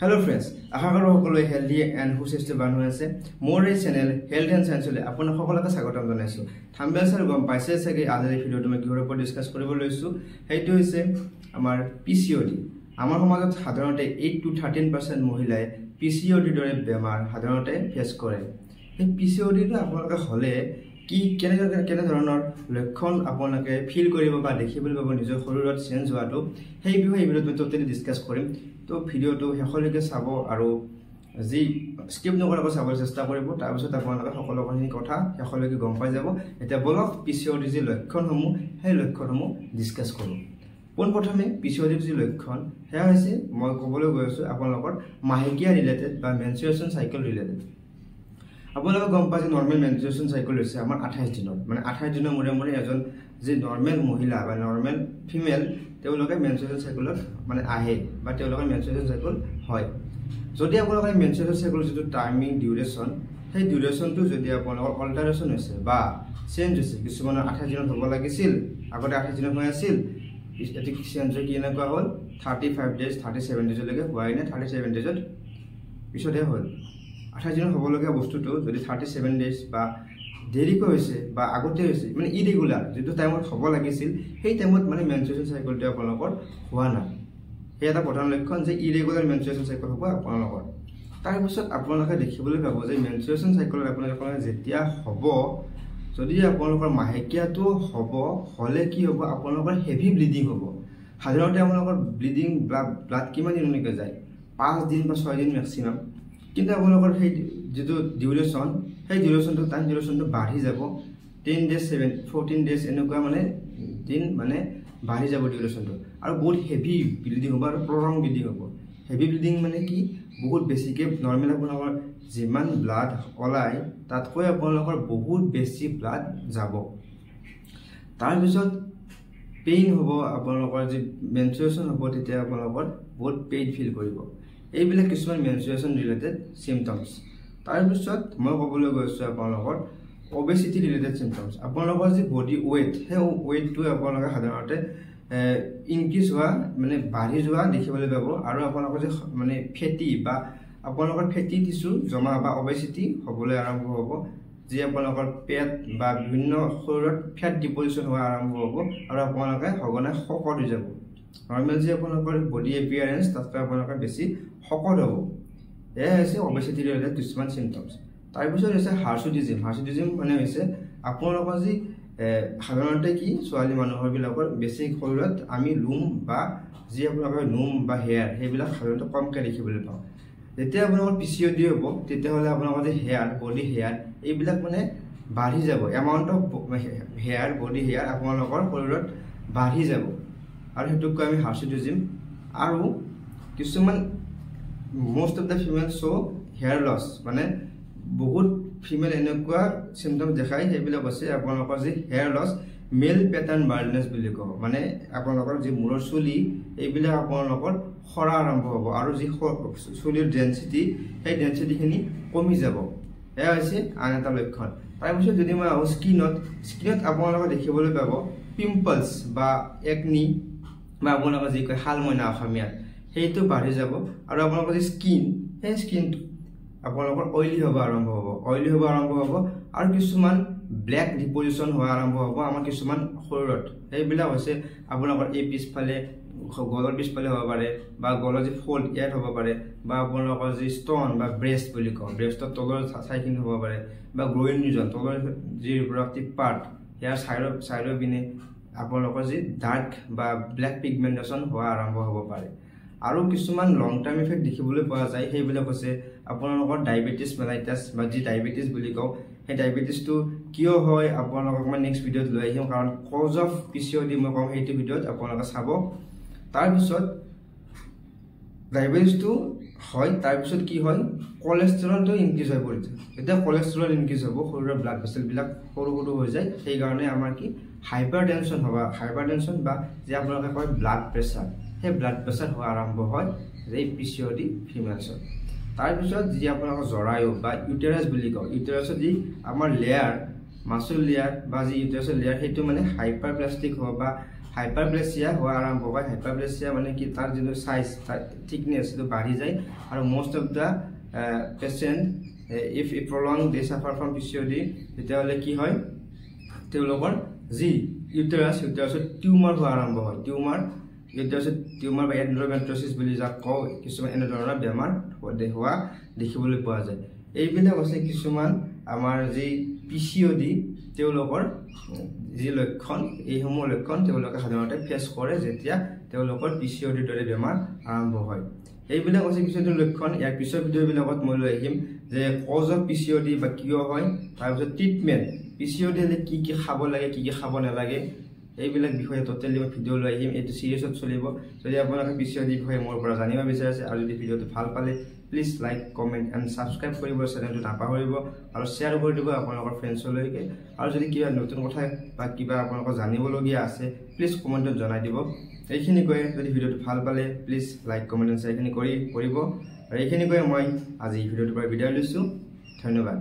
Hello friends, আশা কৰো সকলোৱে healthy and সুস্বাস্থ্য বান হৈ আছে। মোৰ এই চেনেল হেলথ এণ্ড সায়েন্সলৈ আপোনাক সকলোকে স্বাগতম জনাইছো। থাম্বনেল চাই গম পাইছে চাগে আজিৰ ভিডিঅ'টো মই কিহৰ ওপৰত ডিসকাস কৰিব লৈছো। সেইটো হৈছে আমাৰ পিচিঅডি। আমাৰ সমাজত সাধাৰণতে 8 to 13% মহিলাই পিচিঅডি দৰে বেমাৰ সাধাৰণতে ফেচ কৰে। এই পিচিঅডিটো আপোনালোকে হলে কি কেনে ধৰণৰ লক্ষণ আপোনালোকে ফিল কৰিব বা দেখিবলৈ পাব নিজৰ শৰীৰত চেঞ্জ হোৱাটো সেই বিষয়ে এই ভিডিঅ'ত মই টোটেলি ডিসকাস কৰিম। তো ভিডিঅ'টো শেষলৈকে চাব আৰু যি স্কিপ নকৰাকৈ চাবলৈ চেষ্টা কৰিব। তাৰপিছত আপোনালোকে সকলোখিনি কথা শেষলৈকে গম পাই যাব। এতিয়া বলক পিচিঅডিৰ যি লক্ষণসমূহ সেই লক্ষণসমূহ ডিসকাস কৰোঁ। পোনপ্ৰথমে পিচিঅডিৰ যি লক্ষণ সেয়া হৈছে মই ক'বলৈ গৈ আছোঁ আপোনালোকৰ মাহেকীয়া ৰিলেটেড বা মেনষ্ট্ৰুৱেশ্যন চাইকেল ৰিলেটেড। আপোনালোকে গম পায় যে নৰ্মেল মেনষ্ট্ৰুৱেশ্যন চাইকেল হৈছে আমাৰ 28 দিনত, মানে 28 দিনৰ মূৰে মূৰে এজন যি নৰ্মেল মহিলা বা নৰ্মেল ফিমেল তেওঁলোকে মেনষ্ট্ৰুৱেশ্যন চাইকেলত মানে আহে বা তেওঁলোকৰ মেনষ্ট্ৰুৱেশ্যন চাইকেল হয়। যদি আপোনালোকে মেনষ্ট্ৰুৱেশ্যন চাইকেল যিটো টাইমিং ডিউৰেশ্যন সেই ডিউৰেশ্যনটো যদি আপোনালোকৰ অল্টাৰেশ্যন হৈছে বা চেঞ্জ হৈছে, কিছুমানৰ 28 দিনত হ'ব লাগিছিল আগতে 28 দিনত হৈ আছিল, এতিয়া চেঞ্জ হৈ কি এনেকুৱা হ'ল 35 ডেজ 37 ডেজলৈকে হোৱাই নাই, 37 ডেজত পিছতহে হ'ল। 28 দিনত হ'বলগীয়া বস্তুটো যদি 37 ডেজ বা দেৰিকৈ হৈছে বা আগতে হৈছে, মানে ইৰেগুলাৰ যিটো টাইমত হ'ব লাগিছিল সেই টাইমত মানে মেনষ্ট্ৰুৱেশ্যন চাইকেলটো আপোনালোকৰ হোৱা নাই। সেই এটা প্ৰধান লক্ষণ যে ইৰেগুলাৰ মেনষ্ট্ৰুৱেশ্যন চাইকেল হ'ব আপোনালোকৰ। তাৰপিছত আপোনালোকে দেখিবলৈ পাব যে মেনষ্ট্ৰুৱেশ্যন চাইকেলত আপোনালোকৰ যেতিয়া হ'ব, যদি আপোনালোকৰ মাহেকীয়াটো হ'লে কি হ'ব, আপোনালোকৰ হেভি ব্লিডিং হ'ব। সাধাৰণতে আপোনালোকৰ ব্লিডিং ব্লাড কিমান দিনলৈকে যায়, 5 দিন বা 6 দিন মেক্সিমাম। কিন্তু আপোনালোকৰ সেই যিটো ডিউৰেশ্যন সেই টাইম ডিউৰেশ্যনটো বাঢ়ি যাব 10 ডেজ 14 ডেজ এনেকুৱা মানে দিন মানে বাঢ়ি যাব ডিউৰেশ্যনটো, আৰু বহুত হেভি ব্লিডিং হ'ব আৰু প্ৰলং ব্লিডিং হ'ব। হেভি ব্লিডিং মানে কি, বহুত বেছিকৈ নৰ্মেল আপোনালোকৰ যিমান ব্লাড ওলায় তাতকৈ আপোনালোকৰ বহুত বেছি ব্লাড যাব। তাৰপিছত পেইন হ'ব, আপোনালোকৰ যি মেনষ্ট্ৰুৱেশ্যন হ'ব তেতিয়া আপোনালোকৰ বহুত পেইন ফিল কৰিব। এইবিলাক কিছুমান মেনষ্ট্ৰুৱেশ্যন ৰিলেটেড চিমটমছ। তাৰপিছত মই ক'বলৈ গৈছোঁ আপোনালোকৰ অবেচিটি ৰিলেটেড চিমটমছ। আপোনালোকৰ যি বডি ৱেইট সেই ৱেইটটো আপোনালোকে সাধাৰণতে ইনক্ৰিজ হোৱা মানে বাঢ়ি যোৱা দেখিবলৈ পাব, আৰু আপোনালোকৰ যে মানে ফেটি বা আপোনালোকৰ ফেটি টিচু জমা বা অবেচিটি হ'বলৈ আৰম্ভ হ'ব, যি আপোনালোকৰ পেট বা বিভিন্ন শৰীৰত ফেট ডিপজিশ্যন হোৱা আৰম্ভ হ'ব, আৰু আপোনালোকে সঘনাই শকত হৈ যাব। নৰ্মেল যে আপোনালোকৰ বডি এপিয়াৰেঞ্চ তাতকৈ আপোনালোকে বেছি শকত হ'ব। এয়া হৈছে অবেচিটি ৰিলেটেড কিছুমান চিমটমছ। তাৰপিছত হৈছে হাৰ্চুটিজিম। হাৰ্চুটিজিম মানে হৈছে আপোনালোকৰ যি সাধাৰণতে কি ছোৱালী মানুহৰবিলাকৰ বেছি শৰীৰত আমি লোম বা যি আপোনালোকৰ নোম বা হেয়াৰ সেইবিলাক সাধাৰণতে কমকৈ দেখিবলৈ পাওঁ। যেতিয়া আপোনালোকৰ পিচিঅডি হ'ব তেতিয়াহ'লে আপোনালোকৰ যে হেয়াৰ বডি হেয়াৰ এইবিলাক মানে বাঢ়ি যাব, amount of hair body hair আপোনালোকৰ শৰীৰত বাঢ়ি যাব, আৰু সেইটোক কয় আমি হাৰ্চুটিজিম। আৰু কিছুমান most of the females show hair loss, মানে বহুত ফিমেল এনেকুৱা চিমটমছ দেখায়, সেইবিলাক হৈছে আপোনালোকৰ যি হেয়াৰ লছ, মেল পেটাৰ্ণ বাৰ্ডনেছ বুলি কওঁ। মানে আপোনালোকৰ যি মূৰৰ চুলি এইবিলাক আপোনালোকৰ সৰা আৰম্ভ হ'ব, আৰু যি চুলিৰ ডেঞ্চিটি সেই ডেঞ্চিটিখিনি কমি যাব। এয়া হৈছে আন এটা লক্ষণ। তাৰপিছত যদি মই আহোঁ স্কিনত আপোনালোকে দেখিবলৈ পাব পিম্পলছ বা একনি বা আপোনালোকৰ যি কয় শালমইনা অসমীয়াত সেইটো বাঢ়ি যাব, আৰু আপোনালোকৰ যি স্কিন সেই স্কিনটো আপোনালোকৰ অইলি হ'ব আৰম্ভ হ'ব, আৰু কিছুমান ব্লেক ডিপজিশ্যন হোৱা আৰম্ভ হ'ব আমাৰ কিছুমান শৰীৰত। সেইবিলাক হৈছে আপোনালোকৰ এই পিছফালে গলৰ পিছফালে হ'ব পাৰে, বা গলৰ যি ফল্ড ইয়াত হ'ব পাৰে, বা আপোনালোকৰ যি ষ্টন বা ব্ৰেষ্ট বুলি কওঁ ব্ৰেষ্টৰ তলৰ ঠাইখিনি হ'ব পাৰে, বা গ্ৰ'ইন ৰিজন তলৰ যি ৰিপ্ৰডাক্টিভ পাৰ্ট ইয়াৰ চাইডৰ পিনে আপোনালোকৰ যি ডাৰ্ক বা ব্লেক পিগমেণ্টেশ্যন হোৱা আৰম্ভ হ'ব পাৰে। আৰু কিছুমান লং টাৰ্ম ইফেক্ট দেখিবলৈ পোৱা যায়, সেইবিলাক হৈছে আপোনালোকৰ ডায়েবেটিছ মেলাইটাছ বা যি ডায়েবেটিছ বুলি কওঁ। সেই ডায়েবেটিছটো কিয় হয় আপোনালোকক মই নেক্সট ভিডিঅ'ত লৈ আহিম, কাৰণ কজ অফ পিচিঅডি মই কওঁ সেইটো ভিডিঅ'ত আপোনালোকে চাব। তাৰপিছত ডায়েবেটিছটো হয়, তাৰপিছত কি হয় কলেষ্ট্ৰলটো ইনক্ৰিজ হৈ পৰিছে। যেতিয়া কলেষ্ট্ৰল ইনক্ৰিজ হ'ব শৰীৰৰ ব্লাড ভেচেলবিলাক সৰু হৈ যায়, সেইকাৰণে আমাৰ কি হাইপাৰ টেনশ্যন বা যে আপোনালোকে কয় ব্লাড প্ৰেছাৰ, সেই ব্লাড প্ৰেছাৰ হোৱা আৰম্ভ হয় এই পিচিঅডি ফিমেলছত। তাৰপিছত যি আপোনালোকৰ জৰায়ু বা ইউটেৰাছ বুলি কওঁ, ইউটেৰাছত যি আমাৰ লেয়াৰ মাছুল লেয়াৰ বা যি ইউটেৰাছৰ লেয়াৰ সেইটো মানে হাইপাৰ প্লাষ্টিক হ'ব বা হাইপাৰপ্লেছিয়া হোৱা আৰম্ভ হয় হাইপাৰপ্লেছিয়া মানে কি তাৰ যিটো সাইজ থিকনেস তো বাঢ়ি যায় আৰু most of the patient if it prolonged they suffer from PCOD তেতিয়াহলে কি হয় তেওঁলোকৰ জি ইউটেৰাছত টিউমাৰ হোৱা আৰম্ভ হয় টিউমাৰ বা এন্ডোমেট্ৰিয়াছিছ বুলি যাক কয় কিছুমান এনে ধৰণৰ বেমাৰ হোৱা দেখিবলৈ পোৱা যায় এইবিলাক আছে কিছুমান আমাৰ যি PCOD তেওঁলোকৰ যি লক্ষণ এই সমূহ লক্ষণ তেওঁলোকে সাধাৰণতে ফেস কৰে যেতিয়া তেওঁলোকৰ PCOD দৰে বেমাৰ আৰম্ভ হয় এইবিলাক আছে কিছু লক্ষণ ইয়াৰ পিছৰ ভিডিঅ'বিলাকত মই লৈ আহিম যে কজ অফ PCOD বা কিয় হয় তাৰপিছত ট্ৰিটমেন্ট PCOD লে কি কি খাব লাগে কি কি খাব নালাগে এইবিলাক বিষয়ে টোটালি মই ভিডিঅ' লৈ আহিম এইটো সিৰিজত চলিব যদি আপোনালোকে PCOD বিষয়ে মোৰ পৰা জানিব বিচাৰিছে আৰু যদি ভিডিঅ'টো ভাল পালে please like comment and subscribe কৰিব চেনেলটো নাপাহৰিব আৰু শেয়াৰ কৰি দিব আপোনালোকৰ ফ্ৰেণ্ডছলৈকে আৰু যদি কিবা নতুন কথা বা কিবা আপোনালোকৰ জানিবলগীয়া আছে প্লিজ কমেন্টত জনাই দিব এইখিনি কৈ যদি ভিডিঅ'টো ভাল পালে please like comment and share কৰিব আৰু এইখিনি কৈ মই আজি ভিডিঅ'টোৰ পৰা বিদায় লৈছো ধন্যবাদ